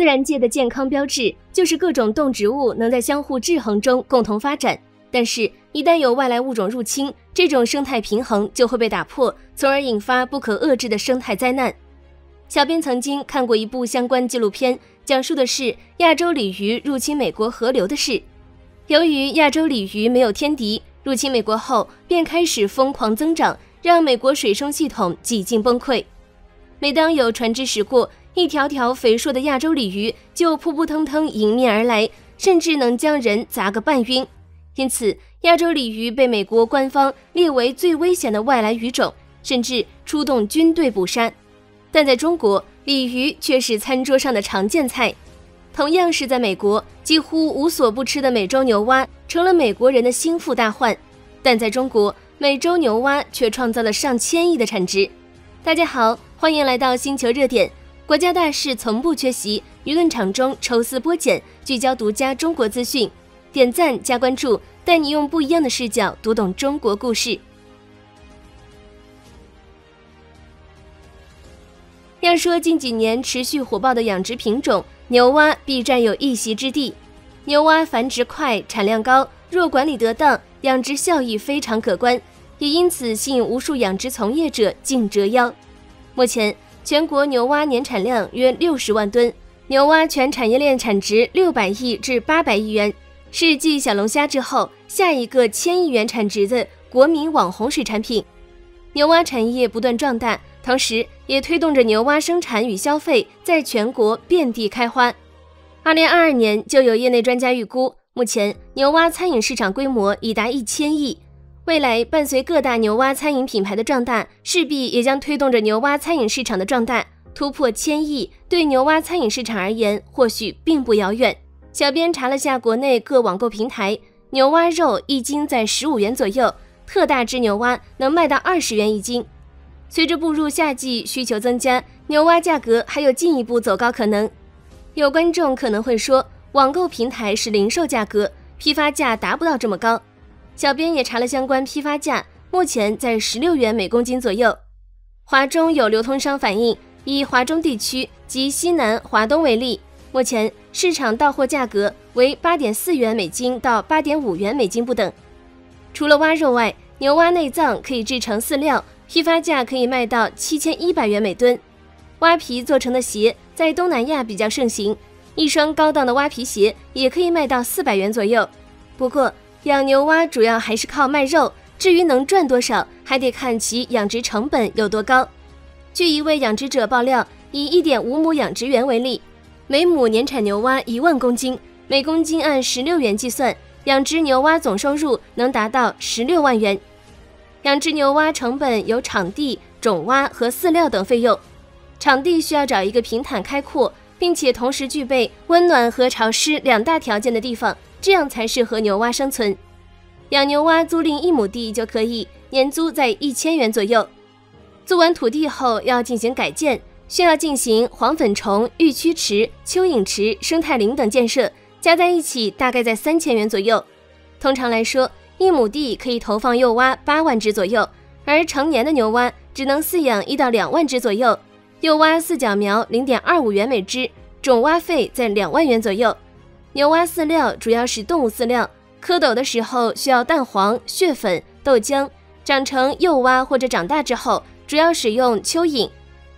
自然界的健康标志就是各种动植物能在相互制衡中共同发展，但是，一旦有外来物种入侵，这种生态平衡就会被打破，从而引发不可遏制的生态灾难。小编曾经看过一部相关纪录片，讲述的是亚洲鲤鱼入侵美国河流的事。由于亚洲鲤鱼没有天敌，入侵美国后便开始疯狂增长，让美国水生系统几近崩溃。每当有船只驶过，一条条肥硕的亚洲鲤鱼就扑扑腾腾迎面而来，甚至能将人砸个半晕。因此，亚洲鲤鱼被美国官方列为最危险的外来鱼种，甚至出动军队捕杀。但在中国，鲤鱼却是餐桌上的常见菜。同样是在美国，几乎无所不吃的美洲牛蛙成了美国人的心腹大患。但在中国，美洲牛蛙却创造了上千亿的产值。大家好，欢迎来到星球热点。国家大事从不缺席，舆论场中抽丝剥茧，聚焦独家中国资讯。点赞加关注，带你用不一样的视角读懂中国故事。要说近几年持续火爆的养殖品种，牛蛙必占有一席之地。牛蛙繁殖快，产量高，若管理得当，养殖效益非常可观，也因此吸引无数养殖从业者竞折腰。目前，全国牛蛙年产量约60万吨，牛蛙全产业链产值600亿至800亿元，是继小龙虾之后下一个1000亿元产值的国民网红水产品。牛蛙产业不断壮大，同时也推动着牛蛙生产与消费在全国遍地开花。2022年就有业内专家预估，目前牛蛙餐饮市场规模已达1000亿。未来伴随各大牛蛙餐饮品牌的壮大，势必也将推动着牛蛙餐饮市场的壮大，突破1000亿，对牛蛙餐饮市场而言或许并不遥远。小编查了下国内各网购平台，牛蛙肉一斤在15元左右，特大只牛蛙能卖到20元一斤。随着步入夏季，需求增加，牛蛙价格还有进一步走高可能。有观众可能会说，网购平台是零售价格，批发价达不到这么高。小编也查了相关批发价，目前在16元每公斤左右。华中有流通商反映，以华中地区及西南、华东为例，目前市场到货价格为8.4元每斤到8.5元每斤不等。除了蛙肉外，牛蛙内脏可以制成饲料，批发价可以卖到7100元每吨。蛙皮做成的鞋在东南亚比较盛行，一双高档的蛙皮鞋也可以卖到400元左右。不过，养牛蛙主要还是靠卖肉，至于能赚多少，还得看其养殖成本有多高。据一位养殖者爆料，以1.5亩养殖园为例，每亩年产牛蛙1万公斤，每公斤按16元计算，养殖牛蛙总收入能达到16万元。养殖牛蛙成本有场地、种蛙和饲料等费用。场地需要找一个平坦开阔，并且同时具备温暖和潮湿2大条件的地方，这样才适合牛蛙生存。养牛蛙租赁1亩地就可以，年租在1000元左右。租完土地后要进行改建，需要进行黄粉虫、育区池、蚯蚓池、生态林等建设，加在一起大概在3000元左右。通常来说，1亩地可以投放幼蛙8万只左右，而成年的牛蛙只能饲养1到2万只左右。幼蛙饲角苗0.25元每只，种蛙费在2万元左右。牛蛙饲料主要是动物饲料，蝌蚪的时候需要蛋黄、血粉、豆浆，长成幼蛙或者长大之后主要使用蚯蚓。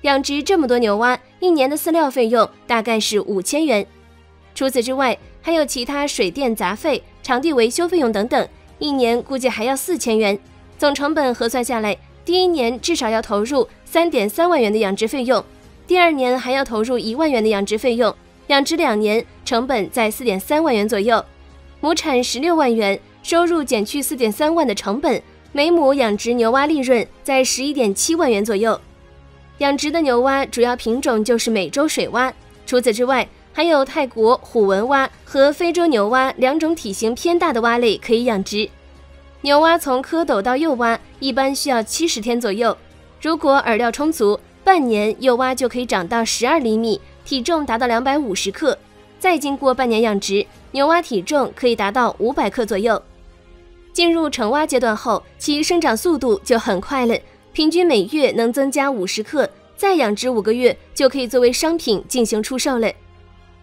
养殖这么多牛蛙，一年的饲料费用大概是5000元。除此之外，还有其他水电杂费、场地维修费用等等，一年估计还要4000元。总成本核算下来，第一年至少要投入3.3万元的养殖费用，第二年还要投入1万元的养殖费用，养殖2年，成本在4.3万元左右。亩产16万元，收入减去4.3万的成本，每亩养殖牛蛙利润在11.7万元左右。养殖的牛蛙主要品种就是美洲水蛙，除此之外，还有泰国虎纹蛙和非洲牛蛙2种体型偏大的蛙类可以养殖。牛蛙从蝌蚪到幼蛙一般需要70天左右，如果饵料充足，半年幼蛙就可以长到12厘米，体重达到250克。再经过半年养殖，牛蛙体重可以达到500克左右。进入成蛙阶段后，其生长速度就很快了，平均每月能增加50克，再养殖5个月就可以作为商品进行出售了。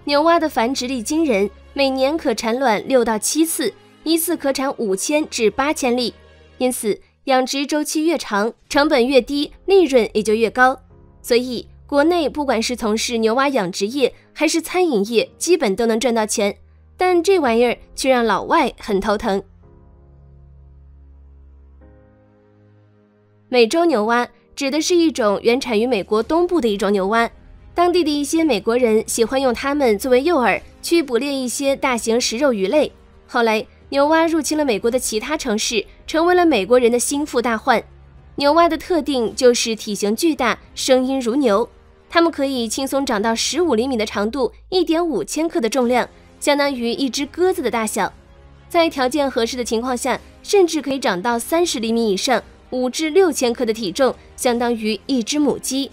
牛蛙的繁殖力惊人，每年可产卵6到7次，一次可产5000至8000粒。因此，养殖周期越长，成本越低，利润也就越高。所以，国内不管是从事牛蛙养殖业还是餐饮业，基本都能赚到钱。但这玩意儿却让老外很头疼。美洲牛蛙指的是一种原产于美国东部的一种牛蛙，当地的一些美国人喜欢用它们作为诱饵，去捕猎一些大型食肉鱼类。后来，牛蛙入侵了美国的其他城市，成为了美国人的心腹大患。牛蛙的特定就是体型巨大，声音如牛，它们可以轻松长到15厘米的长度，1.5千克的重量，相当于一只鸽子的大小。在条件合适的情况下，甚至可以长到30厘米以上，5至6千克的体重，相当于一只母鸡。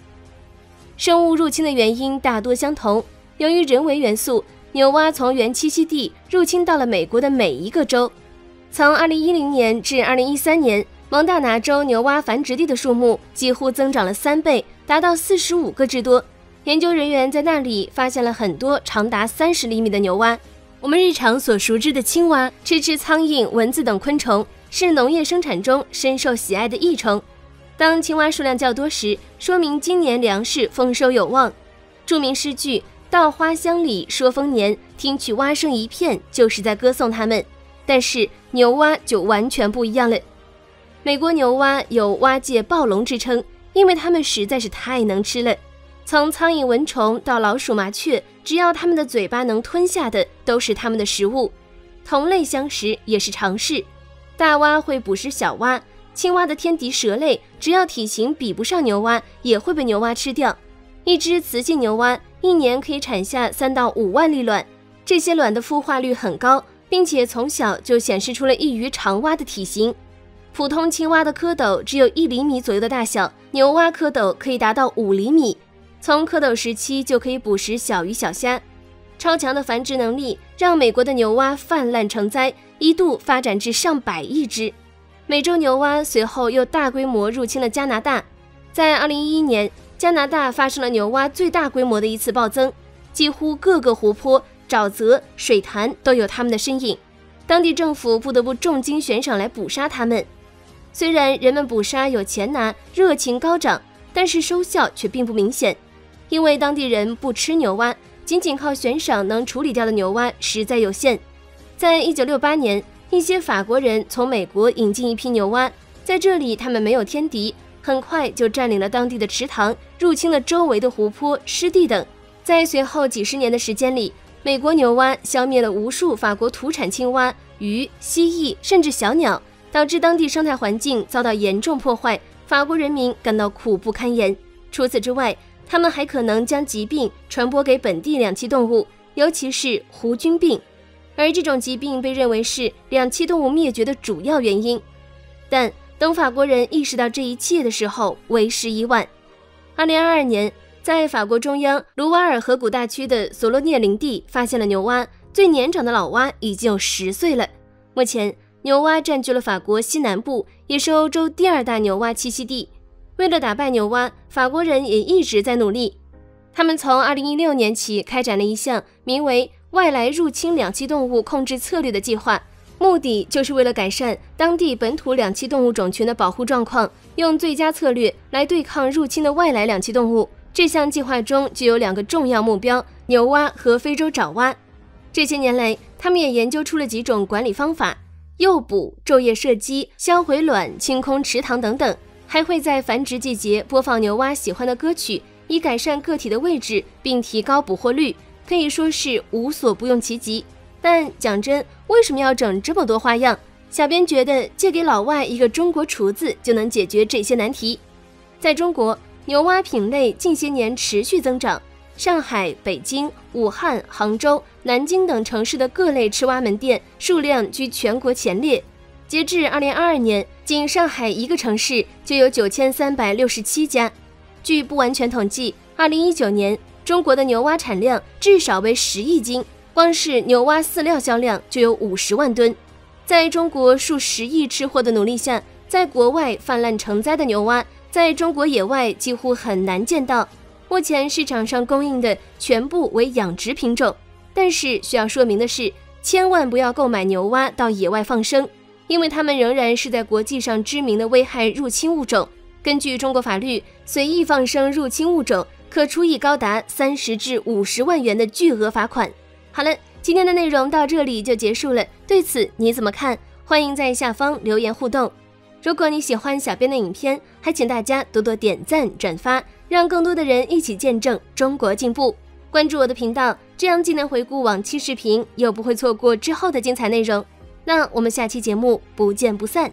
生物入侵的原因大多相同，由于人为元素，牛蛙从原栖息地入侵到了美国的每一个州。从2010年至2013年，蒙大拿州牛蛙繁殖地的数目几乎增长了3倍，达到45个之多。研究人员在那里发现了很多长达30厘米的牛蛙。我们日常所熟知的青蛙，吃苍蝇、蚊子等昆虫，是农业生产中深受喜爱的益虫。当青蛙数量较多时，说明今年粮食丰收有望。著名诗句“稻花香里说丰年，听取蛙声一片”就是在歌颂它们。但是牛蛙就完全不一样了。美国牛蛙有蛙界暴龙之称，因为它们实在是太能吃了。从苍蝇、蚊虫到老鼠、麻雀，只要它们的嘴巴能吞下的，都是它们的食物。同类相食也是常事。大蛙会捕食小蛙，青蛙的天敌蛇类，只要体型比不上牛蛙，也会被牛蛙吃掉。一只雌性牛蛙一年可以产下3到5万粒卵，这些卵的孵化率很高，并且从小就显示出了异于常蛙的体型。普通青蛙的蝌蚪只有1厘米左右的大小，牛蛙蝌蚪可以达到5厘米。从蝌蚪时期就可以捕食小鱼小虾。超强的繁殖能力让美国的牛蛙泛滥成灾，一度发展至上百亿只。美洲牛蛙随后又大规模入侵了加拿大。在2011年，加拿大发生了牛蛙最大规模的一次暴增，几乎各个湖泊、沼泽、水潭都有它们的身影。当地政府不得不重金悬赏来捕杀它们。虽然人们捕杀有钱拿，热情高涨，但是收效却并不明显。因为当地人不吃牛蛙，仅仅靠悬赏能处理掉的牛蛙实在有限。在1968年，一些法国人从美国引进一批牛蛙，在这里他们没有天敌，很快就占领了当地的池塘，入侵了周围的湖泊、湿地等。在随后几十年的时间里，美国牛蛙消灭了无数法国土产青蛙、鱼、蜥蜴，甚至小鸟，导致当地生态环境遭到严重破坏，法国人民感到苦不堪言。除此之外，它们还可能将疾病传播给本地两栖动物，尤其是胡菌病，而这种疾病被认为是两栖动物灭绝的主要原因。但等法国人意识到这一切的时候，为时已晚。2022年，在法国中央卢瓦尔河谷大区的索洛涅林地发现了牛蛙，最年长的老蛙已经有10岁了。目前，牛蛙占据了法国西南部，也是欧洲第2大牛蛙栖息地。为了打败牛蛙，法国人也一直在努力。他们从2016年起开展了一项名为“外来入侵两栖动物控制策略”的计划，目的就是为了改善当地本土两栖动物种群的保护状况，用最佳策略来对抗入侵的外来两栖动物。这项计划中就有2个重要目标：牛蛙和非洲爪蛙。这些年来，他们也研究出了几种管理方法，诱捕、昼夜射击、销毁卵、清空池塘等等。还会在繁殖季节播放牛蛙喜欢的歌曲，以改善个体的位置并提高捕获率，可以说是无所不用其极。但讲真，为什么要整这么多花样？小编觉得借给老外一个中国厨子就能解决这些难题。在中国，牛蛙品类近些年持续增长，上海、北京、武汉、杭州、南京等城市的各类吃蛙门店数量居全国前列。截至2022年，仅上海一个城市就有9367家。据不完全统计，2019年中国的牛蛙产量至少为10亿斤，光是牛蛙饲料销量就有50万吨。在中国数10亿吃货的努力下，在国外泛滥成灾的牛蛙，在中国野外几乎很难见到。目前市场上供应的全部为养殖品种，但是需要说明的是，千万不要购买牛蛙到野外放生，因为它们仍然是在国际上知名的危害入侵物种。根据中国法律，随意放生入侵物种可处以高达30至50万元的巨额罚款。好了，今天的内容到这里就结束了，对此你怎么看？欢迎在下方留言互动。如果你喜欢小编的影片，还请大家多多点赞转发，让更多的人一起见证中国进步。关注我的频道，这样既能回顾往期视频，又不会错过之后的精彩内容。那我们下期节目不见不散。